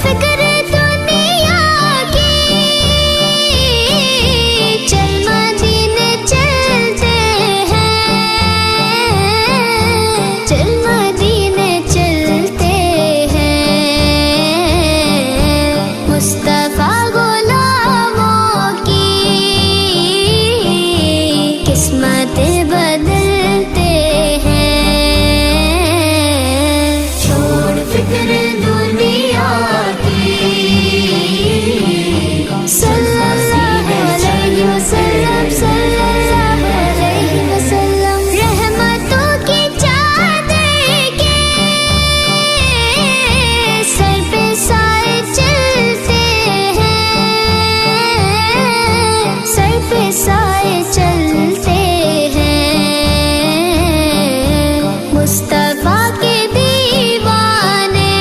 फिक्र दुनिया की, चल मदीने चलते हैं, चल मदीने चलते हैं। मुस्तफा गुलामों की किस्मतें बदलते हैं। छोड़ फिक्र